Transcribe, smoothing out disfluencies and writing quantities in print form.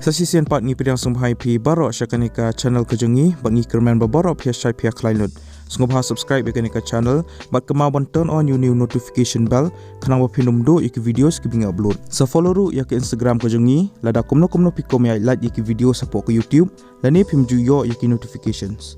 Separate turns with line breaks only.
Sasisian part ngi pidang sumhai pi barok syakanika channel kejengi bangi kerman baborok pia syai pia klainud. Sungguh subscribe yakanika channel bat kemauan turn on new notification bell kanang bapinum do iki videos ki binga upload. Sa follow ru yak Instagram kejengi lada kumno pikom ya like iki video support ke YouTube lani pimju yo yaki notifications.